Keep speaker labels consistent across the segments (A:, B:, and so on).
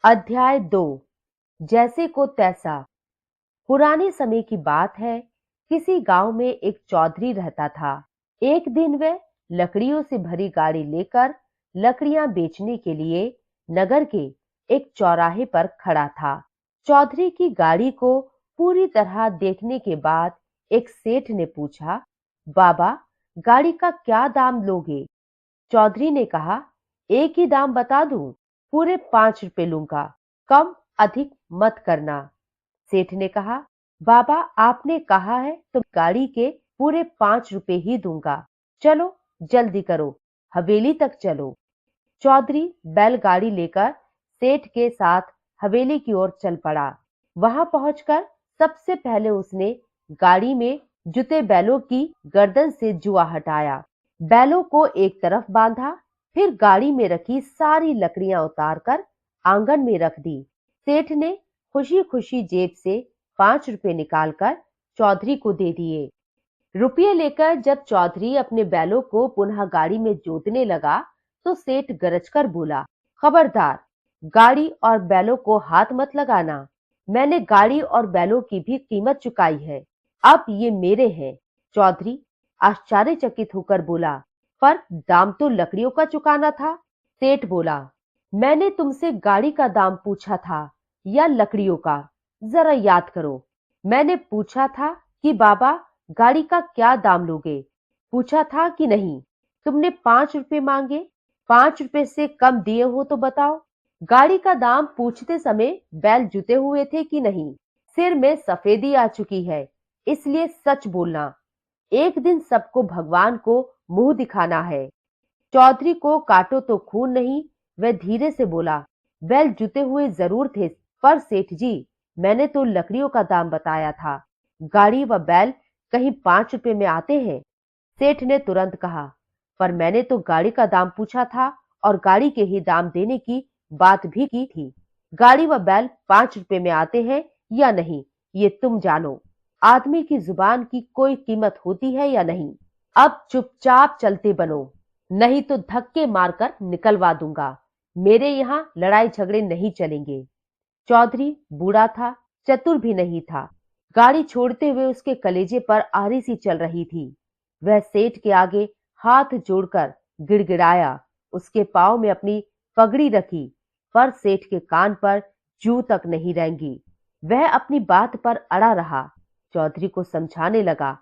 A: अध्याय 2। जैसे को तैसा। पुराने समय की बात है। किसी गांव में एक चौधरी रहता था। एक दिन वह लकड़ियों से भरी गाड़ी लेकर लकड़ियां बेचने के लिए नगर के एक चौराहे पर खड़ा था। चौधरी की गाड़ी को पूरी तरह देखने के बाद एक सेठ ने पूछा, बाबा, गाड़ी का क्या दाम लोगे? चौधरी ने कहा, एक ही दाम बता दूं, पूरे 5 रुपए लूंगा, कम अधिक मत करना। सेठ ने कहा, बाबा, आपने कहा है तो गाड़ी के पूरे 5 रुपए ही दूंगा। चलो जल्दी करो, हवेली तक चलो। चौधरी बैलगाड़ी लेकर सेठ के साथ हवेली की ओर चल पड़ा। वहां पहुंचकर सबसे पहले उसने गाड़ी में जुते बैलों की गर्दन से जुआ हटाया, बैलों को एक तरफ बांधा, फिर गाड़ी में रखी सारी लकड़ियां उतारकर आंगन में रख दी। सेठ ने खुशी खुशी जेब से 5 रुपए निकालकर चौधरी को दे दिए। रुपये लेकर जब चौधरी अपने बैलों को पुनः गाड़ी में जोतने लगा तो सेठ गरजकर बोला, खबरदार, गाड़ी और बैलों को हाथ मत लगाना। मैंने गाड़ी और बैलों की भी कीमत चुकाई है, अब ये मेरे हैं। चौधरी आश्चर्यचकित होकर बोला, पर दाम तो लकड़ियों का चुकाना था। सेठ बोला, मैंने तुमसे गाड़ी का दाम पूछा था या लकड़ियों का? जरा याद करो। मैंने पूछा था कि बाबा, गाड़ी का क्या दाम लोगे? पूछा था कि नहीं? तुमने 5 रुपए मांगे। 5 रुपए से कम दिए हो तो बताओ। गाड़ी का दाम पूछते समय बैल जुते हुए थे कि नहीं? सिर में सफेदी आ चुकी है, इसलिए सच बोलना। एक दिन सबको भगवान को मुंह दिखाना है। चौधरी को काटो तो खून नहीं। वह धीरे से बोला, बैल जुते हुए जरूर थे, पर सेठ जी, मैंने तो लकड़ियों का दाम बताया था। गाड़ी व बैल कहीं 5 रुपए में आते हैं? सेठ ने तुरंत कहा, पर मैंने तो गाड़ी का दाम पूछा था और गाड़ी के ही दाम देने की बात भी की थी। गाड़ी व बैल 5 रुपए में आते हैं या नहीं, ये तुम जानो। आदमी की जुबान की कोई कीमत होती है या नहीं? अब चुपचाप चलते बनो, नहीं तो धक्के मारकर निकलवा दूंगा। मेरे यहाँ लड़ाई झगड़े नहीं चलेंगे। चौधरी बूढ़ा था, चतुर भी नहीं था। गाड़ी छोड़ते हुए उसके कलेजे पर आरी सी चल रही थी। वह सेठ के आगे हाथ जोड़कर गिड़गिड़ाया, उसके पांव में अपनी पगड़ी रखी, पर सेठ के कान पर जू तक नहीं रेंगी। वह अपनी बात पर अड़ा रहा। चौधरी को समझाने लगा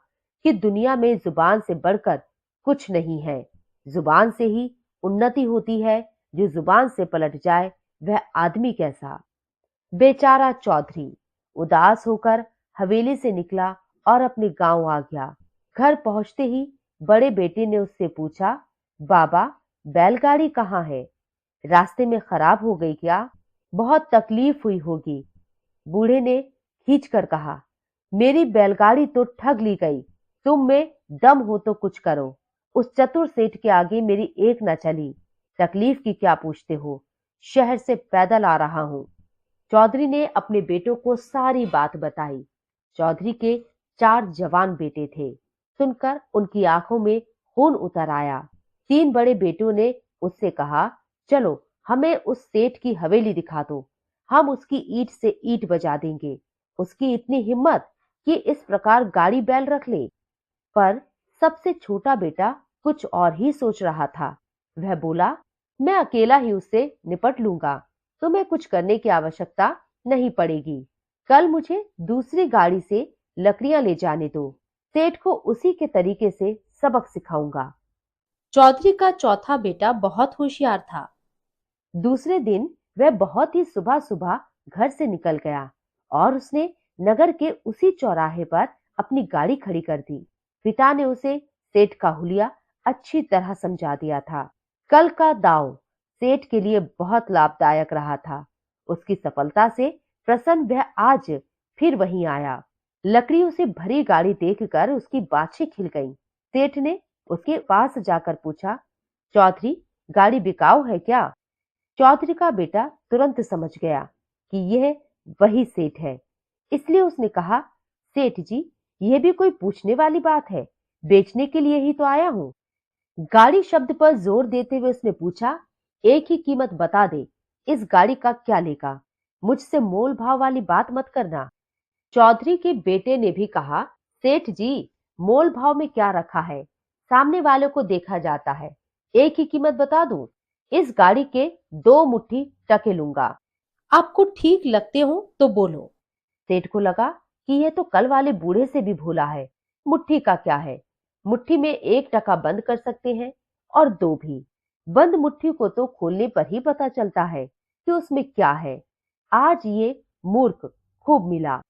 A: कि दुनिया में जुबान से बढ़कर कुछ नहीं है। जुबान से ही उन्नति होती है। जो जुबान से पलट जाए वह आदमी कैसा। बेचारा चौधरी उदास होकर हवेली से निकला और अपने गांव आ गया। घर पहुंचते ही बड़े बेटे ने उससे पूछा, बाबा, बैलगाड़ी कहाँ है? रास्ते में खराब हो गई क्या? बहुत तकलीफ हुई होगी। बूढ़े ने खींच कर कहा, मेरी बैलगाड़ी तो ठग ली गई। तुम में दम हो तो कुछ करो। उस चतुर सेठ के आगे मेरी एक न चली। तकलीफ की क्या पूछते हो? शहर से पैदल आ रहा हूं। चौधरी ने अपने बेटों को सारी बात बताई। चौधरी के 4 जवान बेटे थे। सुनकर उनकी आंखों में खून उतर आया। 3 बड़े बेटों ने उससे कहा, चलो हमें उस सेठ की हवेली दिखा दो, हम उसकी ईंट से ईंट बजा देंगे। उसकी इतनी हिम्मत कि इस प्रकार गाड़ी बैल रख ले। पर सबसे छोटा बेटा कुछ और ही सोच रहा था। वह बोला, मैं अकेला ही उससे निपट लूंगा, तुम्हें कुछ करने की आवश्यकता नहीं पड़ेगी। कल मुझे दूसरी गाड़ी से लकड़ियां ले जाने दो, सेठ को उसी के तरीके से सबक सिखाऊंगा। चौधरी का चौथा बेटा बहुत होशियार था। दूसरे दिन वह बहुत ही सुबह सुबह घर से निकल गया और उसने नगर के उसी चौराहे पर अपनी गाड़ी खड़ी कर दी। पिता ने उसे सेठ का हुलिया अच्छी तरह समझा दिया था। कल का दांव सेठ के लिए बहुत लाभदायक रहा था। उसकी सफलता से प्रसन्न वह आज फिर वहीं आया। लकड़ियों से भरी गाड़ी देखकर उसकी बाछें खिल गईं। सेठ ने उसके पास जाकर पूछा, चौधरी, गाड़ी बिकाऊ है क्या? चौधरी का बेटा तुरंत समझ गया कि यह वही सेठ है, इसलिए उसने कहा, सेठ जी, यह भी कोई पूछने वाली बात है? बेचने के लिए ही तो आया हूं। गाड़ी शब्द पर जोर देते हुए उसने पूछा, एक ही कीमत बता दे, इस गाड़ी का क्या लेगा? मुझसे मोल भाव वाली बात मत करना। चौधरी के बेटे ने भी कहा, सेठ जी, मोल भाव में क्या रखा है, सामने वाले को देखा जाता है। एक ही कीमत बता दूं, इस गाड़ी के 2 मुट्ठी टके लूंगा। आपको ठीक लगते हो तो बोलो। सेठ को लगा कि यह तो कल वाले बूढ़े से भी भूला है। मुट्ठी का क्या है, मुट्ठी में 1 टका बंद कर सकते हैं और 2 भी। बंद मुट्ठी को तो खोलने पर ही पता चलता है कि उसमें क्या है। आज ये मूर्ख खूब मिला।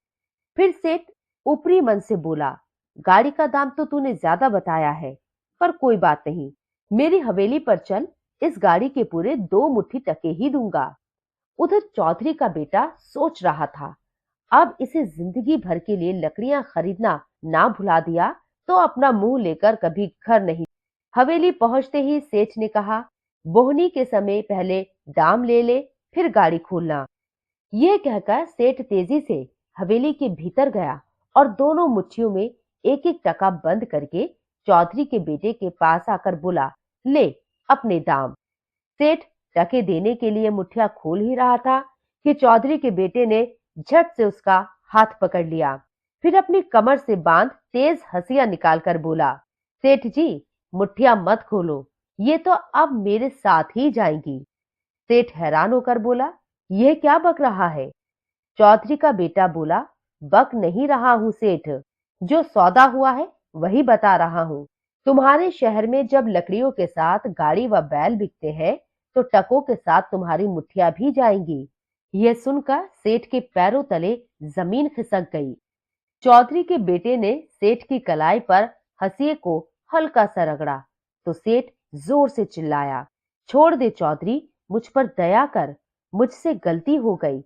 A: फिर सेठ ऊपरी मन से बोला, गाड़ी का दाम तो तूने ज्यादा बताया है, पर कोई बात नहीं, मेरी हवेली पर चल, इस गाड़ी के पूरे 2 मुट्ठी टके ही दूंगा। उधर चौधरी का बेटा सोच रहा था, अब इसे जिंदगी भर के लिए लकड़ियां खरीदना ना भुला दिया तो अपना मुंह लेकर कभी घर नहीं। हवेली पहुंचते ही सेठ ने कहा, बोहनी के समय पहले दाम ले ले, फिर गाड़ी खोलना। यह कहकर सेठ तेजी से हवेली के भीतर गया और दोनों मुट्ठियों में 1-1 टका बंद करके चौधरी के बेटे के पास आकर बोला, ले अपने दाम। सेठ टके देने के लिए मुठिया खोल ही रहा था कि चौधरी के बेटे ने झट से उसका हाथ पकड़ लिया। फिर अपनी कमर से बांध तेज हंसियां निकालकर बोला, सेठ जी, मुठिया मत खोलो, ये तो अब मेरे साथ ही जाएंगी। सेठ हैरान होकर बोला, यह क्या बक रहा है? चौधरी का बेटा बोला, बक नहीं रहा हूं सेठ, जो सौदा हुआ है वही बता रहा हूं। तुम्हारे शहर में जब लकड़ियों के साथ गाड़ी व बैल बिकते हैं तो टकों के साथ तुम्हारी मुठ्ठियां भी जाएंगी। यह सुनकर सेठ के पैरों तले जमीन खिसक गई। चौधरी के बेटे ने सेठ की कलाई पर हंसिए को हल्का सा रगड़ा तो सेठ जोर से चिल्लाया, छोड़ दे चौधरी, मुझ पर दया कर, मुझसे गलती हो गई।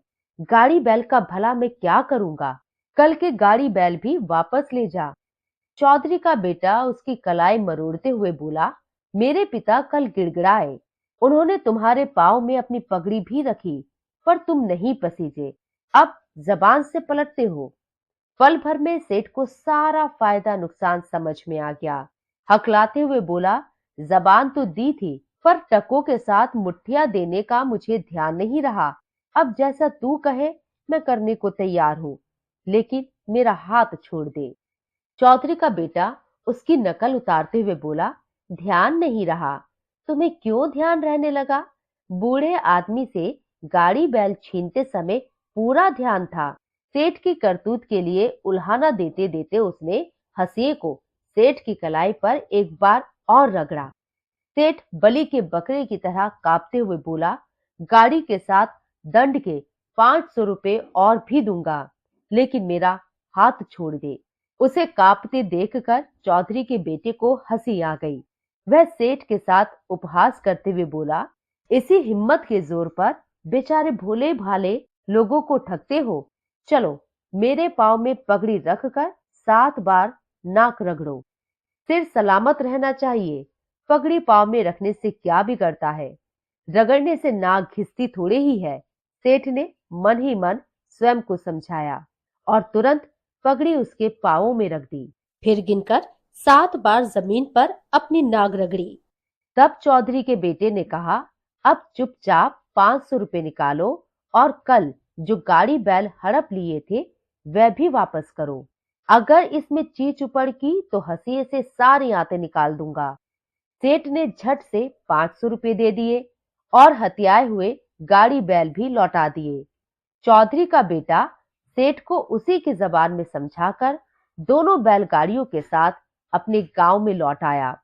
A: गाड़ी बैल का भला मैं क्या करूंगा, कल के गाड़ी बैल भी वापस ले जा। चौधरी का बेटा उसकी कलाई मरोड़ते हुए बोला, मेरे पिता कल गिड़गिड़ाए, उन्होंने तुम्हारे पांव में अपनी पगड़ी भी रखी, पर तुम नहीं पसीजे, अब जबान से पलटते हो। पल भर में सेठ को सारा फायदा नुकसान समझ में आ गया। हकलाते हुए बोला, जबान तो दी थी, पर टकों के साथ मुट्ठियां देने का मुझे ध्यान नहीं रहा। अब जैसा तू कहे मैं करने को तैयार हूं, लेकिन मेरा हाथ छोड़ दे। चौधरी का बेटा उसकी नकल उतारते हुए बोला, ध्यान नहीं रहा, तुम्हें क्यों ध्यान रहने लगा? बूढ़े आदमी से गाड़ी बैल छीनते समय पूरा ध्यान था। सेठ की करतूत के लिए उल्हाना देते देते उसने हंसिए को सेठ की कलाई पर एक बार और रगड़ा। सेठ बलि के बकरे की तरह कांपते हुए बोला, गाड़ी के साथ दंड के 500 रुपए और भी दूंगा, लेकिन मेरा हाथ छोड़ दे। उसे कांपते देखकर चौधरी के बेटे को हंसी आ गई। वह सेठ के साथ उपहास करते हुए बोला, इसी हिम्मत के जोर पर बेचारे भोले भाले लोगों को ठगते हो। चलो मेरे पांव में पगड़ी रखकर 7 बार नाक रगड़ो, सिर सलामत रहना चाहिए। पगड़ी पांव में रखने से क्या बिगड़ता है, रगड़ने से नाक घिसती थोड़ी ही है। सेठ ने मन ही मन स्वयं को समझाया और तुरंत पगड़ी उसके पांवों में रख दी। फिर गिनकर 7 बार जमीन पर अपनी नाक रगड़ी। तब चौधरी के बेटे ने कहा, अब चुपचाप 500 रुपए निकालो और कल जो गाड़ी बैल हड़प लिए थे वह भी वापस करो। अगर इसमें चीच उपड़ की तो हंसिए से सारी आंतें निकाल दूंगा। सेठ ने झट से 500 रुपए दे दिए और हथियाए हुए गाड़ी बैल भी लौटा दिए। चौधरी का बेटा सेठ को उसी की जबान में समझाकर दोनों बैलगाड़ियों के साथ अपने गांव में लौट आया।